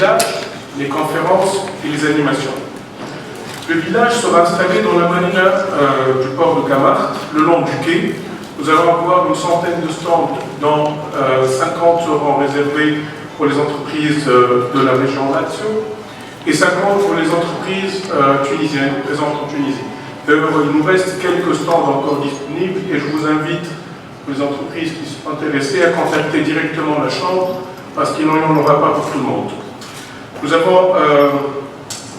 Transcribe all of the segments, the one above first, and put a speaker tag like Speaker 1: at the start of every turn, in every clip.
Speaker 1: village, les conférences et les animations. Le village sera installé dans la marina du port de Camargue, le long du quai. Nous allons avoir une centaine de stands, dont 50 seront réservés pour les entreprises de la région Lazio et 50 pour les entreprises tunisiennes présentes en Tunisie. Il nous reste quelques stands encore disponibles et je vous invite, les entreprises qui sont intéressées, à contacter directement la Chambre parce qu'il n'y en aura pas pour tout le monde. Nous avons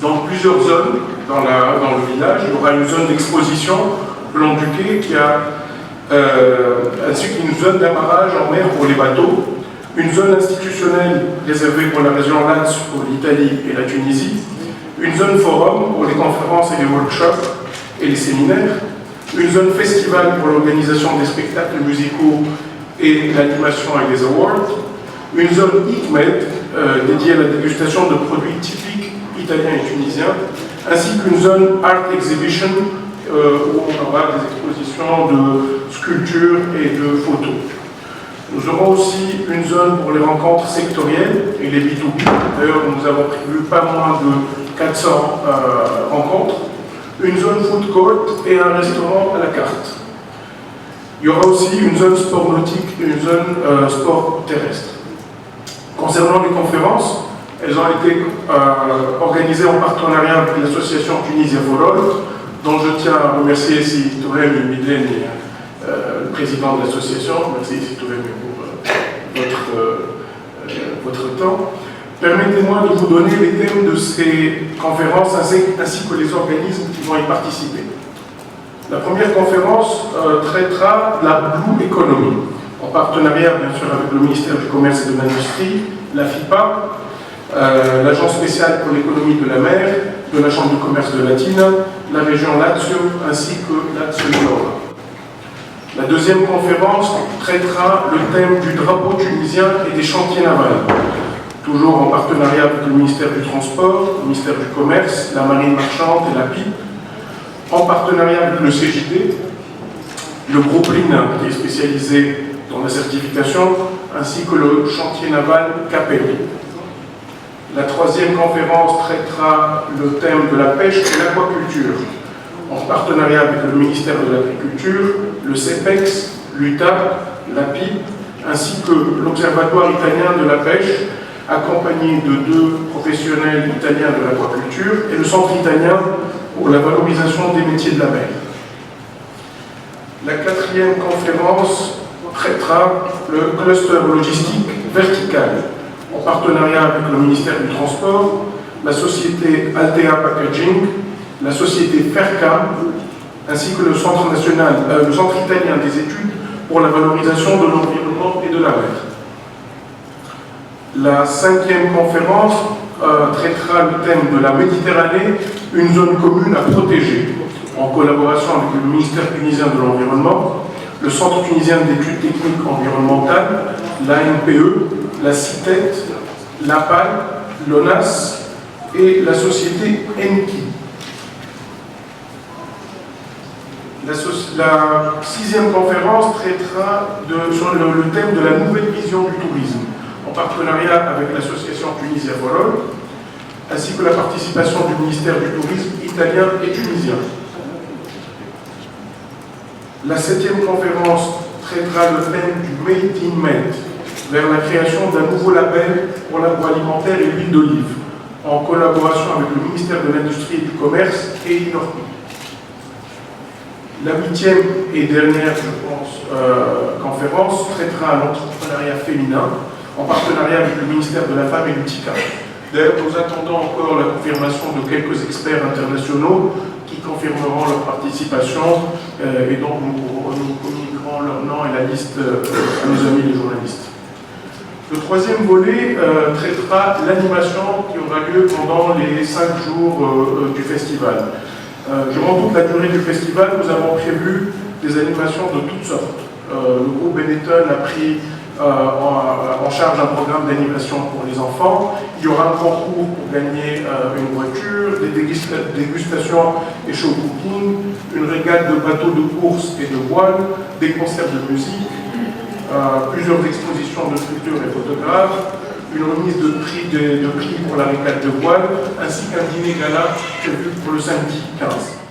Speaker 1: dans plusieurs zones dans le village, il y aura une zone d'exposition le long du quai ainsi qu'une zone d'amarrage en mer pour les bateaux, une zone institutionnelle réservée pour la région Lazio, pour l'Italie et la Tunisie, une zone forum pour les conférences et les workshops et les séminaires, une zone festival pour l'organisation des spectacles musicaux et l'animation et les awards, une zone Eatmed dédiée à la dégustation de produits typiques italiens et tunisiens, ainsi qu'une zone Art Exhibition où on aura des expositions de sculptures et de photos. Nous aurons aussi une zone pour les rencontres sectorielles et les B2B. D'ailleurs, nous avons prévu pas moins de 400 rencontres, une zone food court et un restaurant à la carte. Il y aura aussi une zone sport nautique et une zone sport terrestre. Concernant les conférences, elles ont été organisées en partenariat avec l'association Tunisia for All, dont je tiens à remercier ici Tourem Midleni, le président de l'association. Merci ici Tourem pour votre temps. Permettez-moi de vous donner les thèmes de ces conférences ainsi que les organismes qui vont y participer. La première conférence traitera de la Blue Economy, en partenariat bien sûr avec le ministère du Commerce et de l'Industrie, la FIPA, l'Agence spéciale pour l'économie de la mer, de la Chambre de commerce de Latina, la région Lazio ainsi que Lazio Nord. La deuxième conférence traitera le thème du drapeau tunisien et des chantiers navals, toujours en partenariat avec le ministère du Transport, le ministère du Commerce, la Marine marchande et la PIP, en partenariat avec le CJD, le groupe LINA qui est spécialisé dans la certification, ainsi que le chantier naval Capelli. La troisième conférence traitera le thème de la pêche et l'aquaculture, en partenariat avec le ministère de l'Agriculture, le CEPEX, l'UTA, la PIP, ainsi que l'Observatoire italien de la pêche, accompagné de 2 professionnels italiens de l'aquaculture et le Centre italien pour la valorisation des métiers de la mer. La quatrième conférence traitera le cluster logistique vertical, en partenariat avec le ministère du Transport, la société Altea Packaging, la société Fercam, ainsi que le Centre italien des études pour la valorisation de l'environnement et de la mer. La cinquième conférence traitera le thème de la Méditerranée, une zone commune à protéger, en collaboration avec le ministère tunisien de l'Environnement, le Centre tunisien d'études techniques environnementales, l'ANPE, la CITET, l'APAL, l'ONAS et la société Enki. La sixième conférence traitera sur le thème de la nouvelle vision du tourisme, en partenariat avec l'association Tunisia for All, ainsi que la participation du ministère du Tourisme italien et tunisien. La septième conférence traitera le thème du Made in Med, vers la création d'un nouveau label pour l'agroalimentaire et l'huile d'olive, en collaboration avec le ministère de l'Industrie et du Commerce et l'INORPI. La huitième et dernière, je pense, conférence traitera l'entrepreneuriat féminin, en partenariat avec le ministère de la Femme et du TICA. D'ailleurs, nous attendons encore la confirmation de quelques experts internationaux qui confirmeront leur participation et donc nous communiquerons leur nom et la liste à nos amis les journalistes. Le troisième volet traitera l'animation qui aura lieu pendant les 5 jours du festival. Durant toute la durée du festival, nous avons prévu des animations de toutes sortes. Le groupe Benetton a pris en charge un programme d'animation pour les enfants. Il y aura un concours pour gagner une voiture, des dégustations et show cooking, une régate de bateaux de course et de voile, des concerts de musique, plusieurs expositions de sculptures et photographes, une remise de prix pour la régate de voile, ainsi qu'un dîner gala prévu pour le samedi 15.